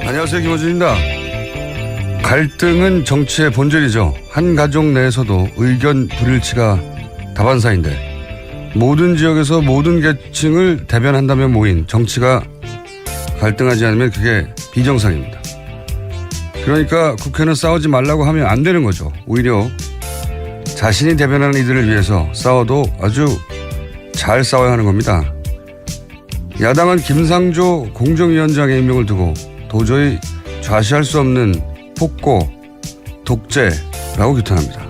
안녕하세요, 김호준입니다. 갈등은 정치의 본질이죠. 한 가족 내에서도 의견 불일치가 다반사인데 모든 지역에서 모든 계층을 대변한다면 모인 정치가 갈등하지 않으면 그게 비정상입니다. 그러니까 국회는 싸우지 말라고 하면 안 되는 거죠. 오히려 자신이 대변하는 이들을 위해서 싸워도 아주 잘 싸워야 하는 겁니다. 야당은 김상조 공정위원장의 임명을 두고 도저히 좌시할 수 없는 폭고, 독재라고 규탄합니다.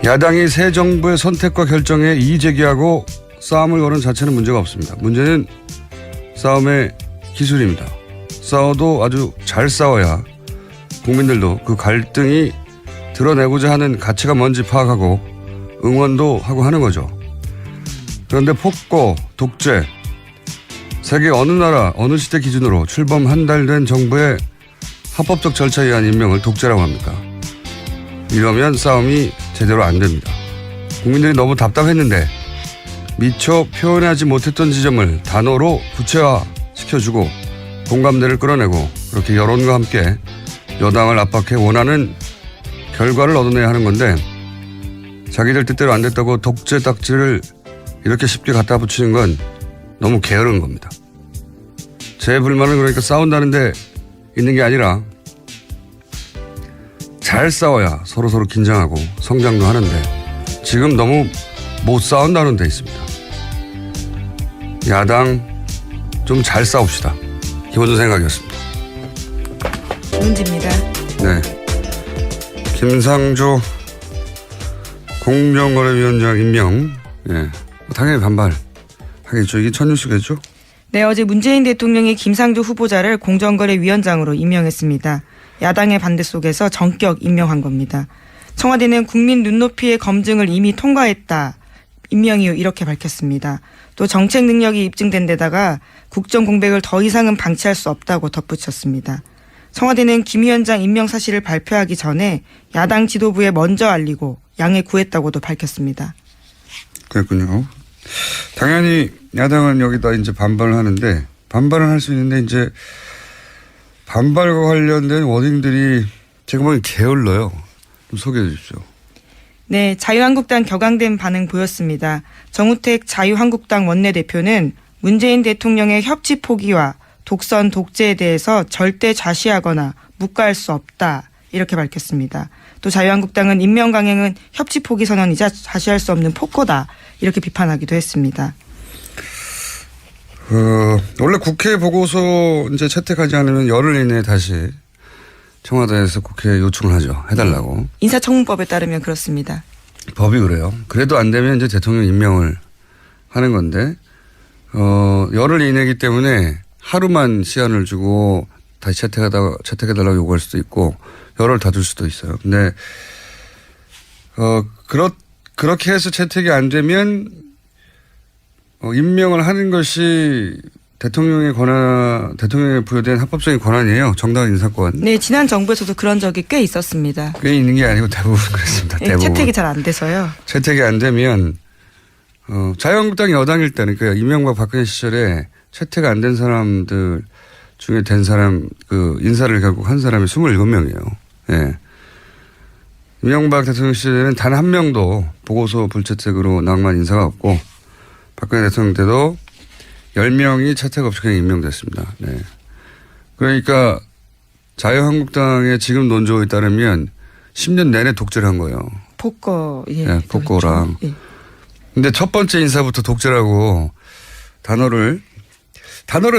야당이 새 정부의 선택과 결정에 이의 제기하고 싸움을 거는 자체는 문제가 없습니다. 문제는 싸움의 기술입니다. 싸워도 아주 잘 싸워야 국민들도 그 갈등이 드러내고자 하는 가치가 뭔지 파악하고 응원도 하고 하는 거죠. 그런데 폭고, 독재, 세계 어느 나라, 어느 시대 기준으로 출범 한 달 된 정부의 합법적 절차에 의한 임명을 독재라고 합니까? 이러면 싸움이 제대로 안 됩니다. 국민들이 너무 답답했는데 미처 표현하지 못했던 지점을 단어로 구체화시켜주고 공감대를 끌어내고 그렇게 여론과 함께 여당을 압박해 원하는 결과를 얻어내야 하는 건데 자기들 뜻대로 안 됐다고 독재 딱지를 이렇게 쉽게 갖다 붙이는 건 너무 게으른 겁니다. 제 불만은 그러니까 싸운다는데 있는 게 아니라 잘 싸워야 서로 긴장하고 성장도 하는데 지금 너무 못 싸운다는 데 있습니다. 야당 좀 잘 싸웁시다. 기본적인 생각이었습니다. 문제입니다. 네. 김상조 공정거래위원장 임명. 네. 당연히 반발하겠죠. 이게 첫 뉴스겠죠? 네, 어제 문재인 대통령이 김상조 후보자를 공정거래위원장으로 임명했습니다. 야당의 반대 속에서 전격 임명한 겁니다. 청와대는 국민 눈높이의 검증을 이미 통과했다. 임명 이후 이렇게 밝혔습니다. 또 정책 능력이 입증된 데다가 국정 공백을 더 이상은 방치할 수 없다고 덧붙였습니다. 청와대는 김 위원장 임명 사실을 발표하기 전에 야당 지도부에 먼저 알리고 양해 구했다고도 밝혔습니다. 그랬군요. 당연히 야당은 여기다 이제 반발을 하는데 반발은 할 수 있는데 이제 반발과 관련된 워딩들이 제가 보기엔 게을러요. 좀 소개해 주십시오. 네, 자유한국당 격앙된 반응 보였습니다. 정우택 자유한국당 원내대표는 문재인 대통령의 협치 포기와 독선 독재에 대해서 절대 좌시하거나 묵과할 수 없다. 이렇게 밝혔습니다. 또 자유한국당은 임명 강행은 협치 포기 선언이자 좌시할 수 없는 폭거다. 이렇게 비판하기도 했습니다. 원래 국회 보고서 이제 채택하지 않으면 열흘 이내에 다시 청와대에서 국회에 요청을 하죠. 해달라고. 인사청문법에 따르면 그렇습니다. 법이 그래요. 그래도 안 되면 이제 대통령 임명을 하는 건데, 열흘 이내이기 때문에 하루만 시한을 주고 다시 채택해달라고 요구할 수도 있고, 열흘 다 줄 수도 있어요. 근데, 그렇게 해서 채택이 안 되면, 임명을 하는 것이 대통령의 부여된 합법적인 권한이에요. 정당 인사권. 네, 지난 정부에서도 그런 적이 꽤 있었습니다. 꽤 있는 게 아니고 대부분 그렇습니다. 네, 대부분. 채택이 잘 안 돼서요. 채택이 안 되면, 자유한국당이 여당일 때는, 그러니까 이명박 박근혜 시절에 채택 안 된 사람들 중에 된 사람, 인사를 결국 한 사람이 27명이에요. 예. 이명박 대통령 시절에는 단 한 명도 보고서 불채택으로 낭만 인사가 없고, 박근혜 대통령 때도 10명이 채택 없이 그냥 임명됐습니다. 네. 그러니까 자유한국당의 지금 논조에 따르면 10년 내내 독재를 한 거예요. 폭거, 예. 네, 폭거랑. 예. 근데 첫 번째 인사부터 독재라고 단어를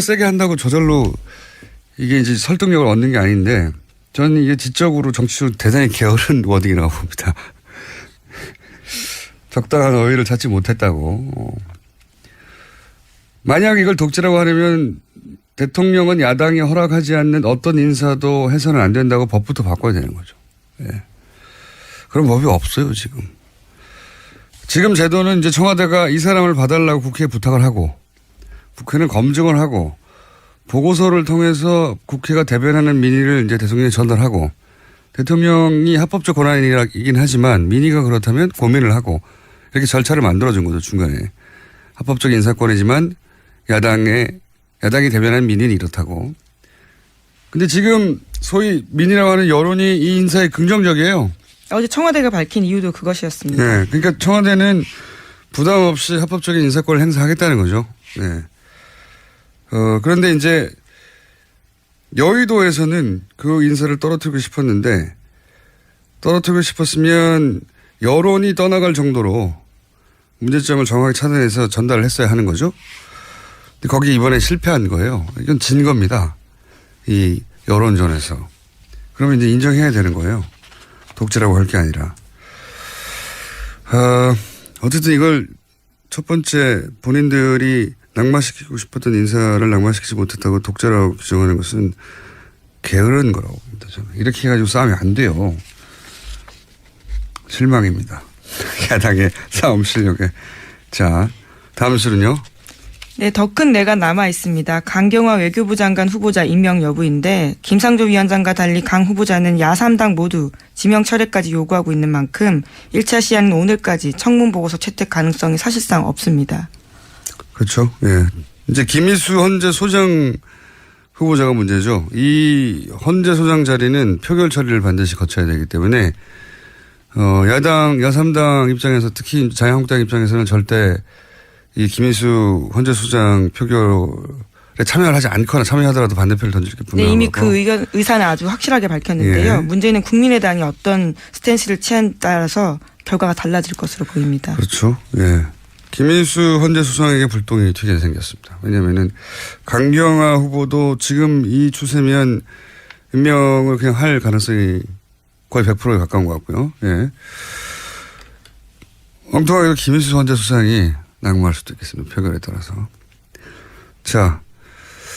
세게 한다고 저절로 이게 이제 설득력을 얻는 게 아닌데 저는 이게 지적으로 정치적으로 대단히 게으른 워딩이라고 봅니다. 적당한 어휘를 찾지 못했다고. 만약 이걸 독재라고 하려면 대통령은 야당이 허락하지 않는 어떤 인사도 해서는 안 된다고 법부터 바꿔야 되는 거죠. 예. 그런 법이 없어요, 지금. 지금 제도는 이제 청와대가 이 사람을 봐달라고 국회에 부탁을 하고 국회는 검증을 하고 보고서를 통해서 국회가 대변하는 민의를 이제 대통령에 전달하고 대통령이 합법적 권한이긴 하지만 민의가 그렇다면 고민을 하고 이렇게 절차를 만들어준 거죠, 중간에. 합법적 인사권이지만 야당이 대변한 민의는 이렇다고. 근데 지금 소위 민이라고 하는 여론이 이 인사에 긍정적이에요. 어제 청와대가 밝힌 이유도 그것이었습니다. 네. 그러니까 청와대는 부담 없이 합법적인 인사권을 행사하겠다는 거죠. 네. 그런데 이제 여의도에서는 그 인사를 떨어뜨리고 싶었는데 떨어뜨리고 싶었으면 여론이 떠나갈 정도로 문제점을 정확히 찾아내서 전달을 했어야 하는 거죠. 근데 거기 이번에 실패한 거예요. 이건 진 겁니다. 이 여론전에서. 그러면 이제 인정해야 되는 거예요. 독재라고 할 게 아니라. 어쨌든 이걸 첫 번째 본인들이 낙마시키고 싶었던 인사를 낙마시키지 못했다고 독재라고 규정하는 것은 게으른 거라고 봅니다. 저는. 이렇게 해가지고 싸우면 안 돼요. 실망입니다. 야당의 싸움 실력에. 자, 다음 수는요. 네, 더 큰 내가 남아 있습니다. 강경화 외교부 장관 후보자 임명 여부인데 김상조 위원장과 달리 강 후보자는 야3당 모두 지명 철회까지 요구하고 있는 만큼 1차 시한은 오늘까지 청문 보고서 채택 가능성이 사실상 없습니다. 그렇죠. 예. 이제 김희수 헌재 소장 후보자가 문제죠. 이 헌재 소장 자리는 표결 처리를 반드시 거쳐야 되기 때문에 야당, 야3당 입장에서 특히 자유한국당 입장에서는 절대 이 김희수 헌재 소장 표결에 참여를 하지 않거나 참여하더라도 반대표를 던질 게 분명하고. 네, 이미 그 의사는 아주 확실하게 밝혔는데요. 예. 문제는 국민의당이 어떤 스탠스를 취한 따라서 결과가 달라질 것으로 보입니다. 그렇죠. 예. 김인수 헌재 수석에게 불똥이 튀게 생겼습니다. 왜냐면은 강경화 후보도 지금 이 추세면 임명을 그냥 할 가능성이 거의 100%에 가까운 것 같고요. 예. 엉뚱하게 김인수 헌재 수석이 낙마할 수도 있겠습니다. 표결에 따라서. 자,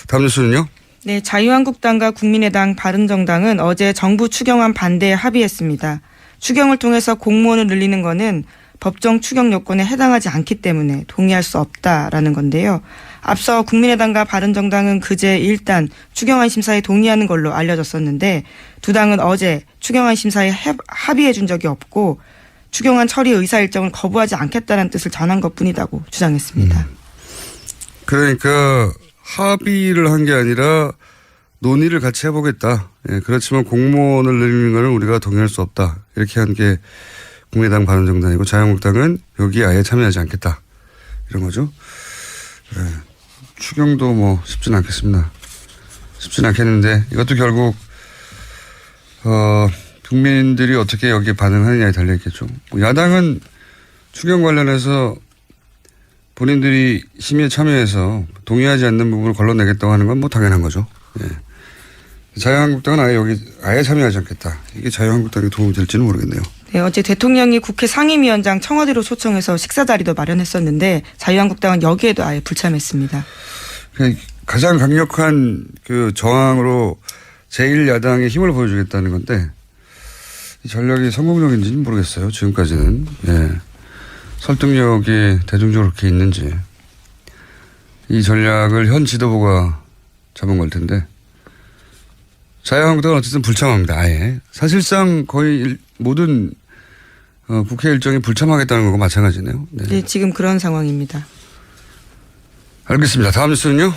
다음 뉴스는요? 네, 자유한국당과 국민의당, 바른정당은 어제 정부 추경안 반대에 합의했습니다. 추경을 통해서 공무원을 늘리는 것은 법정 추경 요건에 해당하지 않기 때문에 동의할 수 없다라는 건데요. 앞서 국민의당과 바른정당은 그제 일단 추경안 심사에 동의하는 걸로 알려졌었는데 두 당은 어제 추경안 심사에 합의해 준 적이 없고 추경안 처리 의사 일정을 거부하지 않겠다는 뜻을 전한 것뿐이라고 주장했습니다. 그러니까 합의를 한 게 아니라 논의를 같이 해보겠다. 예, 그렇지만 공무원을 늘리는 것은 우리가 동의할 수 없다. 이렇게 한 게 국민의당 바른정당이고 자유한국당은 여기에 아예 참여하지 않겠다. 이런 거죠. 예, 추경도 뭐 쉽지는 않겠습니다. 쉽지는 않겠는데 이것도 결국 국민들이 어떻게 여기에 반응하느냐에 달려있겠죠. 야당은 추경 관련해서 본인들이 심의에 참여해서 동의하지 않는 부분을 걸러내겠다고 하는 건 뭐 당연한 거죠. 예. 자유한국당은 아예 참여하지 않겠다. 이게 자유한국당에 도움이 될지는 모르겠네요. 네, 어제 대통령이 국회 상임위원장 청와대로 초청해서 식사 자리도 마련했었는데 자유한국당은 여기에도 아예 불참했습니다. 가장 강력한 그 저항으로 제1야당의 힘을 보여주겠다는 건데 이 전략이 성공적인지는 모르겠어요. 지금까지는. 예. 설득력이 대중적으로 그렇게 있는지. 이 전략을 현 지도부가 잡은 걸 텐데 자유한국당은 어쨌든 불참합니다. 아예. 사실상 거의 모든 국회 일정이 불참하겠다는 거고 마찬가지네요. 네. 네, 지금 그런 상황입니다. 알겠습니다. 다음 뉴스는요?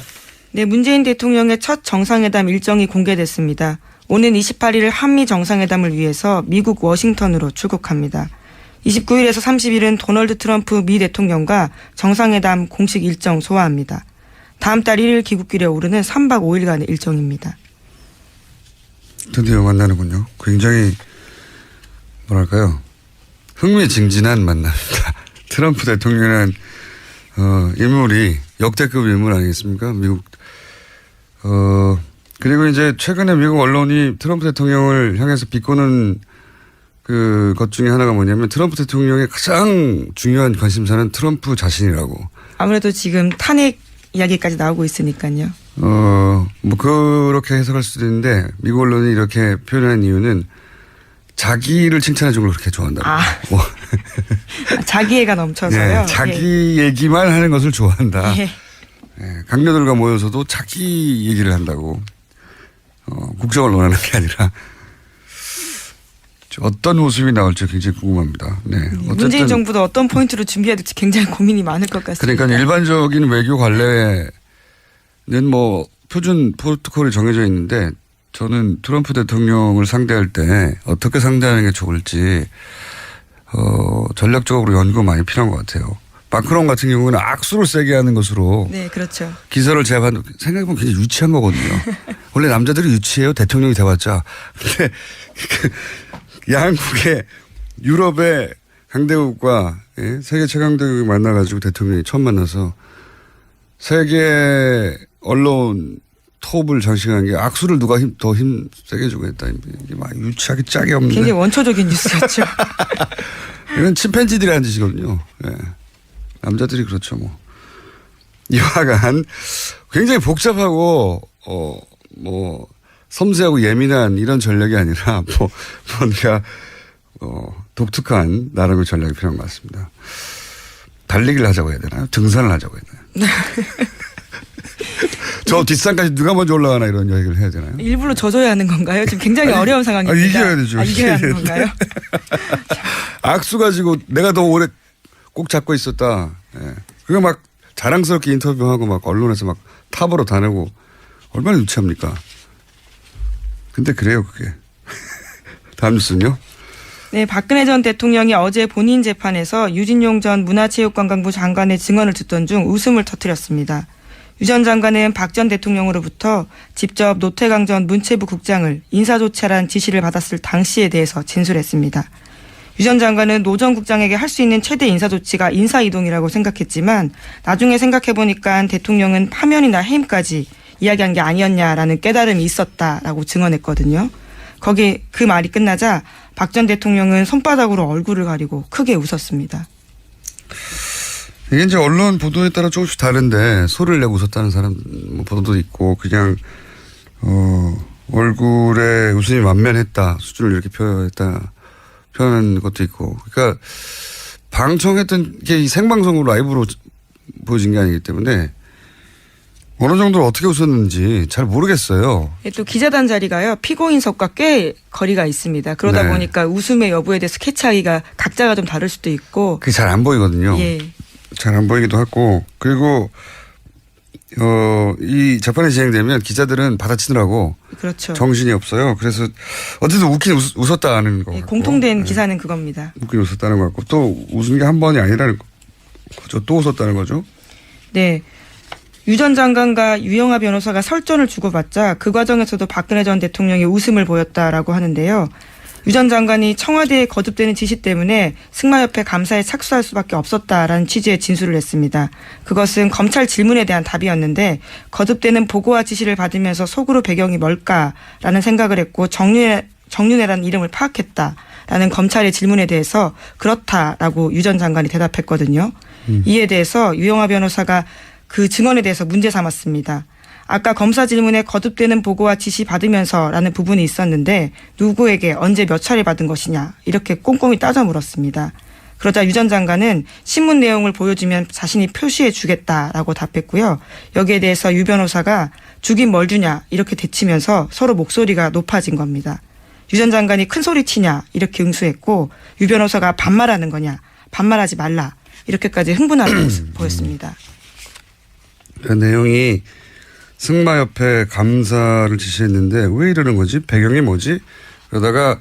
네, 문재인 대통령의 첫 정상회담 일정이 공개됐습니다. 오는 28일 한미 정상회담을 위해서 미국 워싱턴으로 출국합니다. 29일에서 30일은 도널드 트럼프 미 대통령과 정상회담 공식 일정 소화합니다. 다음 달 1일 귀국길에 오르는 3박 5일간의 일정입니다. 드디어 만나는군요. 굉장히 뭐랄까요. 흥미진진한 만남입니다. 트럼프 대통령이라는 인물이 역대급 인물 아니겠습니까? 미국. 그리고 이제 최근에 미국 언론이 트럼프 대통령을 향해서 비꼬는 것 중에 하나가 뭐냐면 트럼프 대통령의 가장 중요한 관심사는 트럼프 자신이라고. 아무래도 지금 탄핵 이야기까지 나오고 있으니까요. 뭐 그렇게 해석할 수도 있는데 미국 언론이 이렇게 표현한 이유는 자기를 칭찬해 준 걸 그렇게 좋아한다고. 뭐. 자기애가 넘쳐서요. 네, 자기 얘기만 하는 것을 좋아한다. 예. 네, 강요들과 모여서도 자기 얘기를 한다고. 국정을 논하는 게 아니라 어떤 모습이 나올지 굉장히 궁금합니다. 네. 어쨌든 문재인 정부도 어떤 포인트로 준비해야 될지 굉장히 고민이 많을 것 같습니다. 그러니까 일반적인 외교 관례는 뭐 표준 프로토콜이 정해져 있는데 저는 트럼프 대통령을 상대할 때 어떻게 상대하는 게 좋을지 전략적으로 연구가 많이 필요한 것 같아요. 마크롱 같은 경우는 악수를 세게 하는 것으로 네, 그렇죠. 기사를 제압한 생각해보면 굉장히 유치한 거거든요. 원래 남자들이 유치해요. 대통령이 돼봤자. 근데 양국의 유럽의 강대국과 세계 최강대국이 만나가지고 대통령이 처음 만나서 세계 언론 톱을 장식한 게 악수를 누가 더 힘 세게 주고 했다. 이게 막 유치하게 짝이 없는데. 굉장히 원초적인 뉴스였죠. 이건 침팬지들이 하는 짓이거든요. 예. 남자들이 그렇죠, 뭐. 이와간 굉장히 복잡하고, 섬세하고 예민한 이런 전략이 아니라, 뭔가, 독특한 나름의 전략이 필요한 것 같습니다. 달리기를 하자고 해야 되나요? 등산을 하자고 해야 되나요? 저 뒷산까지 누가 먼저 올라가나 이런 얘기를 해야 되나요? 일부러 져줘야 하는 건가요? 지금 굉장히 어려운 상황입니다. 이겨야 되죠. 이겨야 하는 건가요? 악수 가지고 내가 더 오래 꼭 잡고 있었다. 예. 그거 막 자랑스럽게 인터뷰하고 막 언론에서 막 탑으로 다니고 얼마나 유치합니까? 근데 그래요, 그게. 다음 뉴스는요? 네, 박근혜 전 대통령이 어제 본인 재판에서 유진용 전 문화체육관광부 장관의 증언을 듣던 중 웃음을 터뜨렸습니다. 유 전 장관은 박 전 대통령으로부터 직접 노태강 전 문체부 국장을 인사조치하라는 지시를 받았을 당시에 대해서 진술했습니다. 유 전 장관은 노 전 국장에게 할 수 있는 최대 인사조치가 인사이동이라고 생각했지만 나중에 생각해보니까 대통령은 파면이나 해임까지 이야기한 게 아니었냐라는 깨달음이 있었다라고 증언했거든요. 거기 그 말이 끝나자 박 전 대통령은 손바닥으로 얼굴을 가리고 크게 웃었습니다. 이게 이제 언론 보도에 따라 조금씩 다른데 소리를 내고 웃었다는 사람 보도도 있고 그냥 얼굴에 웃음이 만면했다 수준을 이렇게 표현한 것도 있고 그러니까 방청했던 게 생방송으로 라이브로 보여진 게 아니기 때문에 어느 정도로 어떻게 웃었는지 잘 모르겠어요. 또 기자단 자리가요. 피고인석과 꽤 거리가 있습니다. 그러다 네. 보니까 웃음의 여부에 대해서 캐치하기가 각자가 좀 다를 수도 있고. 그게 잘 안 보이거든요. 예. 잘 안 보이기도 하고 그리고 이 재판이 진행되면 기자들은 받아치느라고 그렇죠. 정신이 없어요. 그래서 어쨌든 웃긴 웃었다는 거. 예, 공통된 기사는 그겁니다. 웃긴 웃었다는 것 같고 또 웃은 게 한 번이 아니라는 거죠. 또 웃었다는 거죠. 네. 유 전 장관과 유영하 변호사가 설전을 주고받자 그 과정에서도 박근혜 전 대통령이 웃음을 보였다라고 하는데요. 유 전 장관이 청와대에 거듭되는 지시 때문에 승마협회 감사에 착수할 수밖에 없었다라는 취지의 진술을 했습니다. 그것은 검찰 질문에 대한 답이었는데 거듭되는 보고와 지시를 받으면서 속으로 배경이 뭘까라는 생각을 했고 정윤회라는 이름을 파악했다라는 검찰의 질문에 대해서 그렇다라고 유 전 장관이 대답했거든요. 이에 대해서 유영하 변호사가 그 증언에 대해서 문제 삼았습니다. 아까 검사 질문에 거듭되는 보고와 지시 받으면서라는 부분이 있었는데 누구에게 언제 몇 차례 받은 것이냐 이렇게 꼼꼼히 따져 물었습니다. 그러자 유 전 장관은 신문 내용을 보여주면 자신이 표시해 주겠다라고 답했고요. 여기에 대해서 유 변호사가 주긴 뭘 주냐 이렇게 대치면서 서로 목소리가 높아진 겁니다. 유 전 장관이 큰 소리 치냐 이렇게 응수했고 유 변호사가 반말하는 거냐 반말하지 말라 이렇게까지 흥분하는 모습 보였습니다. 그 내용이 승마협회 감사를 지시했는데 왜 이러는 거지? 배경이 뭐지? 그러다가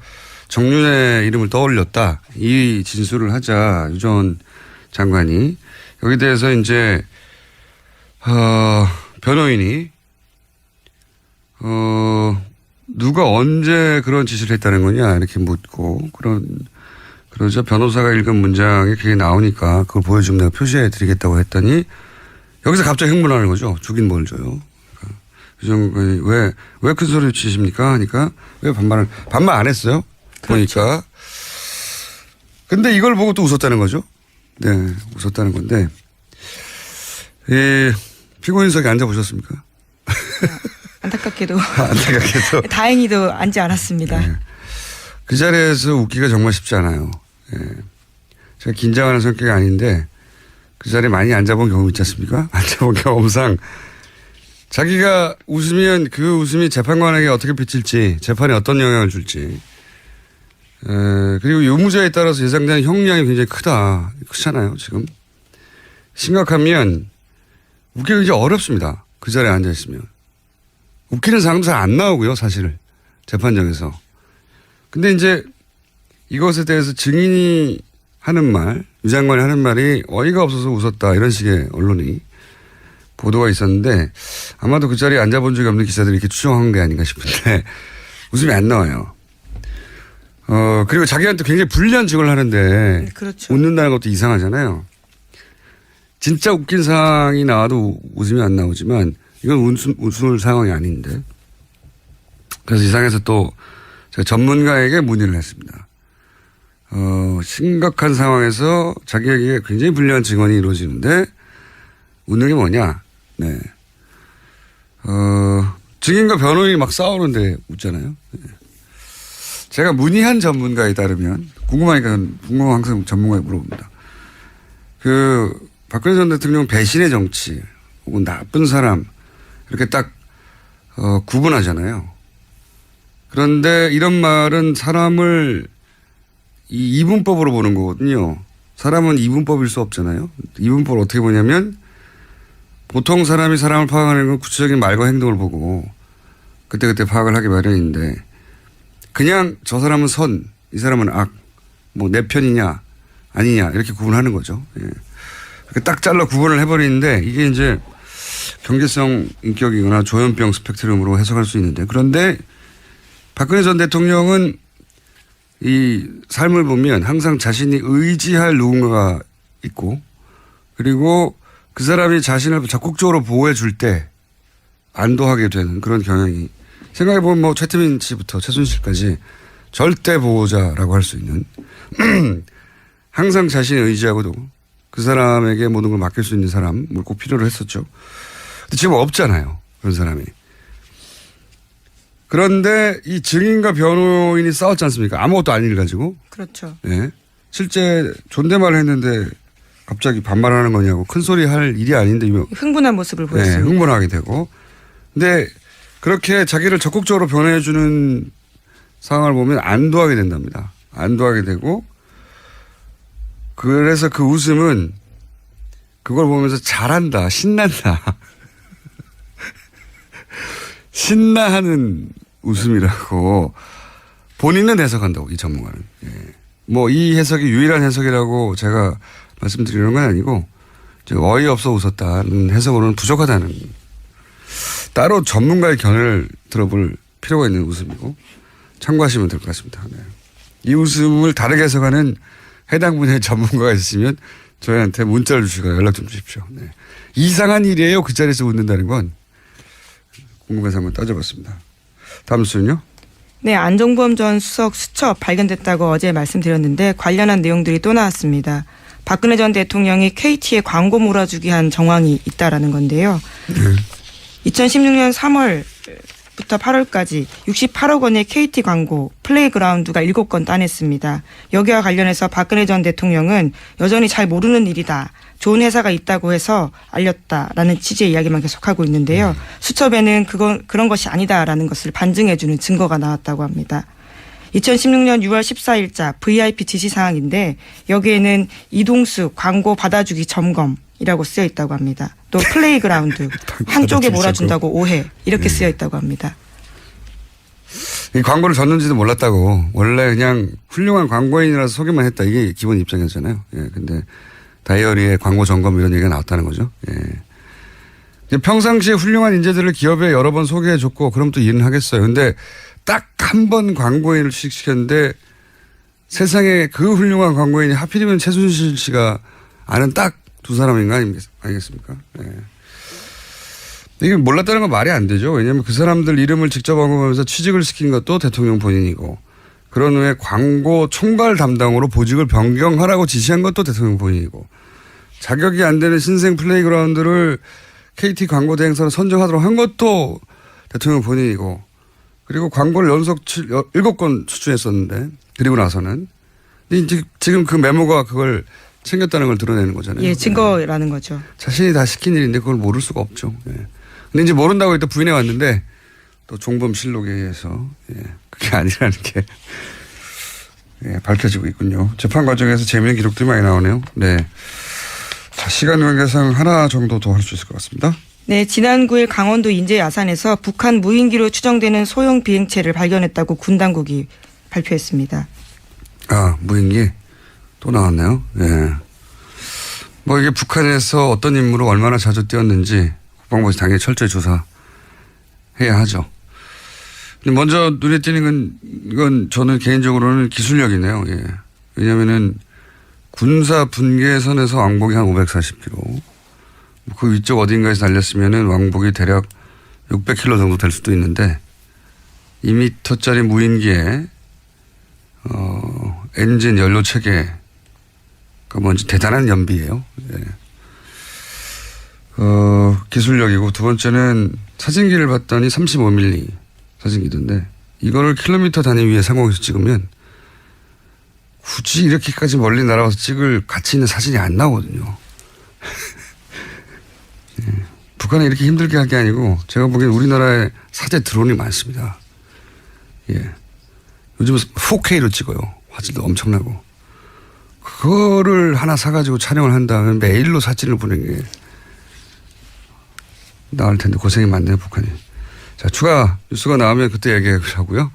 정윤회 이름을 떠올렸다. 이 진술을 하자 유 전 장관이 여기 대해서 이제 변호인이 누가 언제 그런 지시를 했다는 거냐 이렇게 묻고 그러자 변호사가 읽은 문장에 그게 나오니까 그걸 보여주면 내가 표시해 드리겠다고 했더니 여기서 갑자기 흥분하는 거죠. 주긴 뭘 줘요. 유 장관이 왜 큰 소리 치십니까? 하니까 왜 반말 안 했어요? 그렇죠. 보니까. 근데 이걸 보고 또 웃었다는 거죠. 네, 웃었다는 건데. 피고인석에 앉아보셨습니까? 안타깝게도. 안타깝게도. 다행히도 앉지 않았습니다. 네. 그 자리에서 웃기가 정말 쉽지 않아요. 네. 제가 긴장하는 성격이 아닌데 그 자리에 많이 앉아본 경험 있지 않습니까? 앉아본 경험상 자기가 웃으면 그 웃음이 재판관에게 어떻게 비칠지 재판에 어떤 영향을 줄지 그리고 유무죄에 따라서 예상되는 형량이 굉장히 크잖아요 지금. 심각하면 웃기가 굉장히 어렵습니다. 그 자리에 앉아있으면. 웃기는 사람 잘 안 나오고요 사실. 재판정에서. 근데 이제 이것에 대해서 증인이 하는 말, 유 장관이 하는 말이 어이가 없어서 웃었다 이런 식의 언론이 보도가 있었는데 아마도 그 자리에 앉아본 적이 없는 기자들이 이렇게 추정한 게 아닌가 싶은데 웃음이 안 나와요. 그리고 자기한테 굉장히 불리한 증언을 하는데 그렇죠. 웃는다는 것도 이상하잖아요. 진짜 웃긴 상황이 나와도 웃음이 안 나오지만 이건 웃을 상황이 아닌데. 그래서 이 상에서 또 제가 전문가에게 문의를 했습니다. 심각한 상황에서 자기에게 굉장히 불리한 증언이 이루어지는데 웃는 게 뭐냐. 네. 증인과 변호인이 막 싸우는데 웃잖아요. 네. 제가 문의한 전문가에 따르면 궁금하니까 궁금한 항상 전문가에 물어봅니다. 박근혜 전 대통령 배신의 정치 혹은 나쁜 사람 이렇게 딱 구분하잖아요. 그런데 이런 말은 사람을 이 이분법으로 보는 거거든요. 사람은 이분법일 수 없잖아요. 이분법을 어떻게 보냐면 보통 사람이 사람을 파악하는 건 구체적인 말과 행동을 보고 그때그때 파악을 하기 마련인데 그냥 저 사람은 선, 이 사람은 악, 뭐 내 편이냐 아니냐 이렇게 구분하는 거죠. 예. 이렇게 딱 잘라 구분을 해버리는데 이게 이제 경제성 인격이거나 조현병 스펙트럼으로 해석할 수 있는데 그런데 박근혜 전 대통령은 이 삶을 보면 항상 자신이 의지할 누군가가 있고 그리고 그 사람이 자신을 적극적으로 보호해 줄 때 안도하게 되는 그런 경향이 생각해보면 뭐 최태민 씨부터 최순실까지 절대 보호자라고 할 수 있는 항상 자신이 의지하고도 그 사람에게 모든 걸 맡길 수 있는 사람을 꼭 필요로 했었죠. 근데 지금 없잖아요. 그런 사람이. 그런데 이 증인과 변호인이 싸웠지 않습니까? 아무것도 아닌 일 가지고. 그렇죠. 네. 실제 존댓말을 했는데 갑자기 반말하는 거냐고 큰 소리 할 일이 아닌데. 흥분한 모습을 보였습니다. 네, 흥분하게 되고. 근데 그렇게 자기를 적극적으로 변호해 주는 상황을 보면 안도하게 된답니다. 안도하게 되고 그래서 그 웃음은 그걸 보면서 잘한다, 신난다. 신나하는 웃음이라고 본인은 해석한다고 이 전문가는. 예. 뭐 이 해석이 유일한 해석이라고 제가 말씀드리는 건 아니고 어이없어 웃었다는 해석으로는 부족하다는 따로 전문가의 견해를 들어볼 필요가 있는 웃음이고 참고하시면 될 것 같습니다. 네. 이 웃음을 다르게 해석하는 해당 분야의 전문가가 있으면 저희한테 문자를 주시거나 연락 좀 주십시오. 네. 이상한 일이에요. 그 자리에서 웃는다는 건 궁금해서 한번 따져봤습니다. 다음 수는요? 네, 안종범 전 수석 수첩 발견됐다고 어제 말씀드렸는데 관련한 내용들이 또 나왔습니다. 박근혜 전 대통령이 KT에 광고 몰아주기 한 정황이 있다라는 건데요. 2016년 3월부터 8월까지 68억 원의 KT 광고 플레이그라운드가 7건 따냈습니다. 여기와 관련해서 박근혜 전 대통령은 여전히 잘 모르는 일이다. 좋은 회사가 있다고 해서 알렸다라는 취지의 이야기만 계속하고 있는데요. 수첩에는 그런 것이 아니다라는 것을 반증해주는 증거가 나왔다고 합니다. 2016년 6월 14일자 VIP 지시사항인데 여기에는 이동수 광고 받아주기 점검이라고 쓰여 있다고 합니다. 또 플레이그라운드 한쪽에 몰아준다고 오해 이렇게 쓰여 있다고 합니다. 이 광고를 줬는지도 몰랐다고 원래 그냥 훌륭한 광고인이라서 소개만 했다 이게 기본 입장이었잖아요. 예, 근데 다이어리에 광고 점검 이런 얘기가 나왔다는 거죠. 예. 평상시에 훌륭한 인재들을 기업에 여러 번 소개해줬고 그럼 또 일은 하겠어요. 근데 딱 한 번 광고인을 취직시켰는데 세상에 그 훌륭한 광고인이 하필이면 최순실 씨가 아는 딱 두 사람인 거 아니겠습니까? 예. 이게 몰랐다는 건 말이 안 되죠. 왜냐하면 그 사람들 이름을 직접 언급하면서 취직을 시킨 것도 대통령 본인이고 그런 후에 광고 총괄 담당으로 보직을 변경하라고 지시한 것도 대통령 본인이고 자격이 안 되는 신생 플레이그라운드를 KT 광고 대행사로 선정하도록 한 것도 대통령 본인이고 그리고 광고를 연속 7건 추천했었는데 그리고 나서는 지금 그 메모가 그걸 챙겼다는 걸 드러내는 거잖아요. 예, 증거라는 거죠. 자신이 다 시킨 일인데 그걸 모를 수가 없죠. 예. 근데 이제 모른다고 또 부인해 왔는데 또 종범실록에 의해서 그게 아니라는 게 밝혀지고 있군요. 재판 과정에서 재미있는 기록들이 많이 나오네요. 네. 자, 시간 관계상 하나 정도 더 할 수 있을 것 같습니다. 네, 지난 9일 강원도 인제 야산에서 북한 무인기로 추정되는 소형 비행체를 발견했다고 군 당국이 발표했습니다. 아, 무인기 또 나왔네요. 예. 뭐 이게 북한에서 어떤 임무로 얼마나 자주 뛰었는지 국방부에서 당연히 철저히 조사해야 하죠. 먼저 눈에 띄는 건 저는 개인적으로는 기술력이네요. 예. 왜냐면은 군사 분계선에서 왕복이 한 540km. 그 위쪽 어딘가에서 날렸으면은 왕복이 대략 600km 정도 될 수도 있는데 2m짜리 무인기에 엔진 연료 체계가 뭔지 대단한 연비예요. 예. 기술력이고 두 번째는 사진기를 봤더니 35mm 사진기던데 이거를 킬로미터 단위 위에 상공에서 찍으면 굳이 이렇게까지 멀리 날아와서 찍을 가치 있는 사진이 안 나오거든요. 예. 북한이 이렇게 힘들게 할 게 아니고 제가 보기엔 우리나라에 사제 드론이 많습니다. 예. 요즘은 4K로 찍어요. 화질도 엄청나고. 그거를 하나 사가지고 촬영을 한다면 메일로 사진을 보내는 게 나을 텐데 고생이 많네요, 북한이. 자, 추가 뉴스가 나오면 그때 얘기하고요.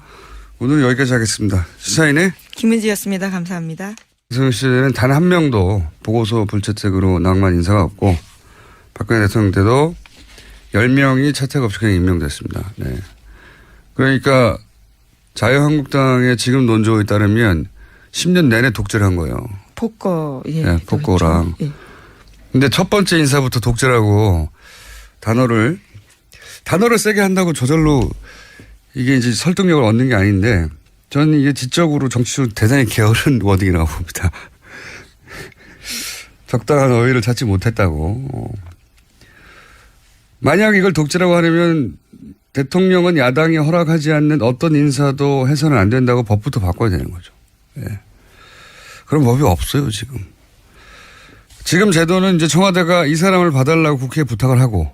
오늘 여기까지 하겠습니다. 시사인의 김은지였습니다. 감사합니다. 대통령 시절에는 단 한 명도 보고서 불채택으로 낭만 인사가 없고 박근혜 대통령 때도 10명이 채택 없이 그냥 임명됐습니다. 네. 그러니까 자유한국당의 지금 논조에 따르면 10년 내내 독재를 한 거예요. 복거, 예. 네, 복거랑. 예. 근데 첫 번째 인사부터 독재라고 단어를 세게 한다고 저절로 이게 이제 설득력을 얻는 게 아닌데 저는 이게 지적으로 정치적으로 대단히 게으른 워딩이라고 봅니다. 적당한 어휘를 찾지 못했다고. 만약 이걸 독재라고 하려면 대통령은 야당이 허락하지 않는 어떤 인사도 해서는 안 된다고 법부터 바꿔야 되는 거죠. 예. 그런 법이 없어요, 지금. 지금 제도는 이제 청와대가 이 사람을 봐달라고 국회에 부탁을 하고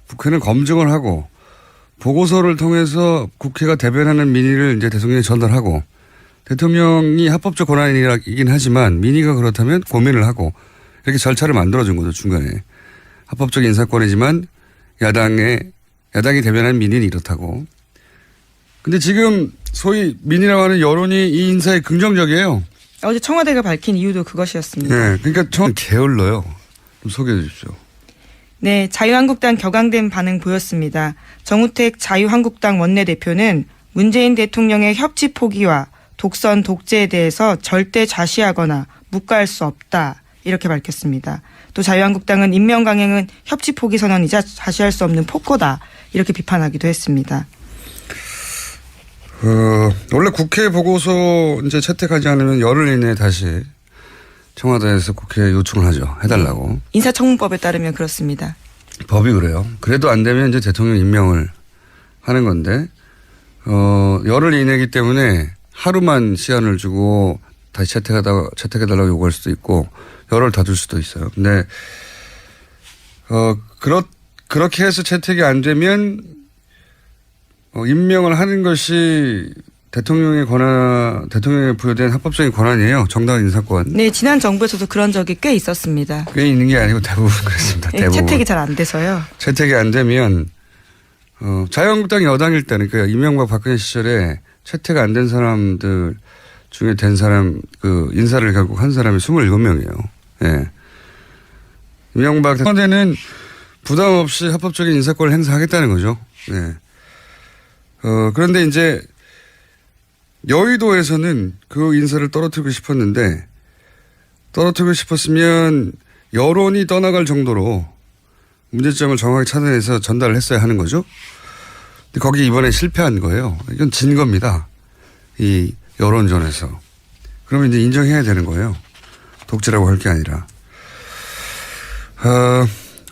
국회는 검증을 하고 보고서를 통해서 국회가 대변하는 민의를 이제 대통령에 전달하고 대통령이 합법적 권한이긴 하지만 민의가 그렇다면 고민을 하고 이렇게 절차를 만들어준 거죠, 중간에. 합법적 인사권이지만 야당이 대변하는 민의는 이렇다고. 근데 지금 소위 민의라고 하는 여론이 이 인사에 긍정적이에요. 어제 청와대가 밝힌 이유도 그것이었습니다. 네, 그러니까 전 게을러요. 좀 소개해 주십시오. 네, 자유한국당 격앙된 반응 보였습니다. 정우택 자유한국당 원내대표는 문재인 대통령의 협치 포기와 독선 독재에 대해서 절대 좌시하거나 묵과할 수 없다. 이렇게 밝혔습니다. 또 자유한국당은 임명 강행은 협치 포기 선언이자 좌시할 수 없는 폭거다. 이렇게 비판하기도 했습니다. 원래 국회 보고서 이제 채택하지 않으면 열흘 이내에 다시 청와대에서 국회에 요청을 하죠. 해달라고. 인사청문법에 따르면 그렇습니다. 법이 그래요. 그래도 안 되면 이제 대통령 임명을 하는 건데, 열흘 이내이기 때문에 하루만 시간을 주고 다시 채택해달라고 요구할 수도 있고, 열흘 다 줄 수도 있어요. 근데, 그렇게 해서 채택이 안 되면, 임명을 하는 것이 대통령에 부여된 합법적인 권한이에요. 정당한 인사권. 네, 지난 정부에서도 그런 적이 꽤 있었습니다. 꽤 있는 게 아니고 대부분 그렇습니다. 네, 채택이 잘 안 돼서요. 채택이 안 되면, 자유한국당이 여당일 때는, 그러니까 이명박 박근혜 시절에 채택 안 된 사람들 중에 된 사람, 인사를 결국 한 사람이 27명이에요. 예. 이명박 청와대는 부담 없이 합법적인 인사권을 행사하겠다는 거죠. 예. 그런데 이제 여의도에서는 그 인사를 떨어뜨리고 싶었는데 떨어뜨리고 싶었으면 여론이 떠나갈 정도로 문제점을 정확히 찾아내서 전달을 했어야 하는 거죠. 근데 거기 이번에 실패한 거예요. 이건 진 겁니다. 이 여론전에서. 그러면 이제 인정해야 되는 거예요. 독재라고 할 게 아니라.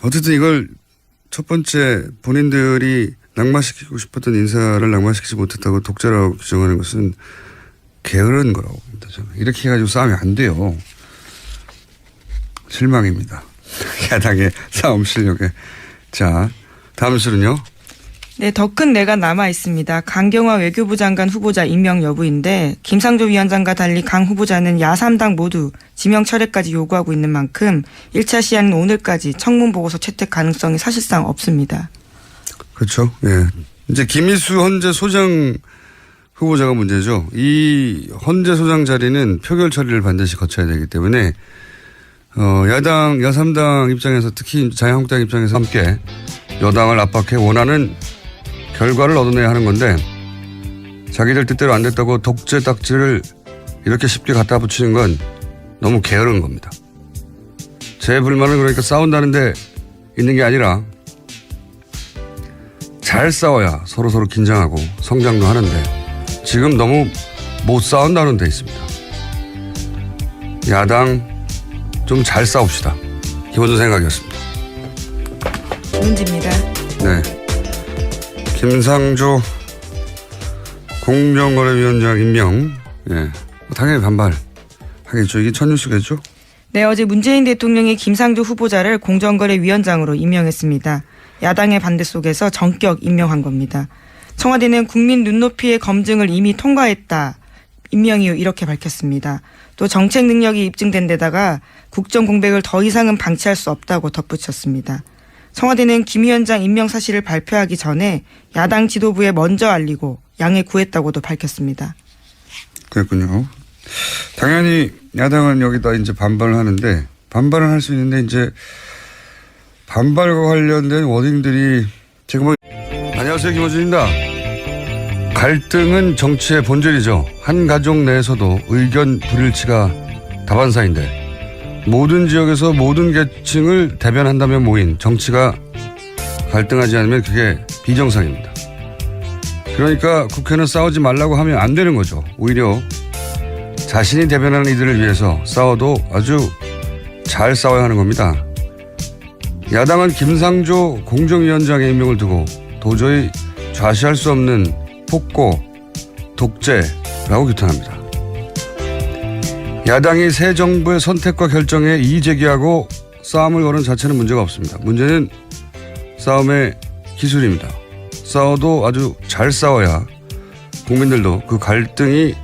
어쨌든 이걸 첫 번째 본인들이 낙마시키고 싶었던 인사를 낙마시키지 못했다고 독재라고 규정하는 것은 게으른 거라고 봅니다. 저는. 이렇게 해가지고 싸우면 안 돼요. 실망입니다. 야당의 싸움 실력에. 자, 다음 수는요. 네, 더 큰 내가 남아 있습니다. 강경화 외교부 장관 후보자 임명 여부인데 김상조 위원장과 달리 강 후보자는 야3당 모두 지명 철회까지 요구하고 있는 만큼 1차 시한은 오늘까지 청문 보고서 채택 가능성이 사실상 없습니다. 그렇죠. 예. 이제 김희수 헌재 소장 후보자가 문제죠. 이 헌재 소장 자리는 표결 처리를 반드시 거쳐야 되기 때문에 야당, 야3당 입장에서 특히 자유한국당 입장에서 함께 여당을 압박해 원하는 결과를 얻어내야 하는 건데 자기들 뜻대로 안 됐다고 독재 딱지를 이렇게 쉽게 갖다 붙이는 건 너무 게으른 겁니다. 제 불만은 그러니까 싸운다는데 있는 게 아니라 잘 싸워야 서로서로 긴장하고 성장도 하는데 지금 너무 못 싸운다는 데 있습니다. 야당 좀 잘 싸웁시다. 기본적인 생각이었습니다. 문제입니다. 네. 김상조 공정거래위원장 임명. 예. 당연히 반발하겠죠. 이게 첫 뉴스겠죠? 네, 어제 문재인 대통령이 김상조 후보자를 공정거래위원장으로 임명했습니다. 야당의 반대 속에서 전격 임명한 겁니다. 청와대는 국민 눈높이의 검증을 이미 통과했다. 임명 이후 이렇게 밝혔습니다. 또 정책 능력이 입증된 데다가 국정 공백을 더 이상은 방치할 수 없다고 덧붙였습니다. 청와대는 김 위원장 임명 사실을 발표하기 전에 야당 지도부에 먼저 알리고 양해 구했다고도 밝혔습니다. 그랬군요. 당연히 야당은 여기다 이제 반발을 하는데 반발은 할 수 있는데 이제 반발과 관련된 워딩들이 지금은 안녕하세요. 김어준입니다. 갈등은 정치의 본질이죠. 한 가족 내에서도 의견 불일치가 다반사인데 모든 지역에서 모든 계층을 대변한다면 모인 정치가 갈등하지 않으면 그게 비정상입니다. 그러니까 국회는 싸우지 말라고 하면 안 되는 거죠. 오히려 자신이 대변하는 이들을 위해서 싸워도 아주 잘 싸워야 하는 겁니다. 야당은 김상조 공정위원장의 임명을 두고 도저히 좌시할 수 없는 폭고, 독재라고 규탄합니다. 야당이 새 정부의 선택과 결정에 이의 제기하고 싸움을 거는 자체는 문제가 없습니다. 문제는 싸움의 기술입니다. 싸워도 아주 잘 싸워야 국민들도 그 갈등이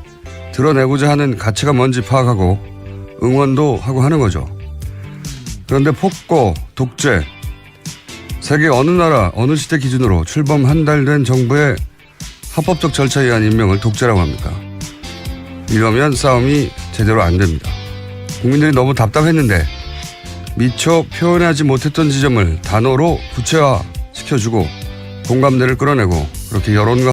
드러내고자 하는 가치가 뭔지 파악하고 응원도 하고 하는 거죠. 그런데 폭고, 독재, 세계 어느 나라, 어느 시대 기준으로 출범 한 달 된 정부의 합법적 절차에 의한 임명을 독재라고 합니까? 이러면 싸움이 제대로 안 됩니다. 국민들이 너무 답답했는데 미처 표현하지 못했던 지점을 단어로 구체화시켜주고 공감대를 끌어내고 그렇게 여론과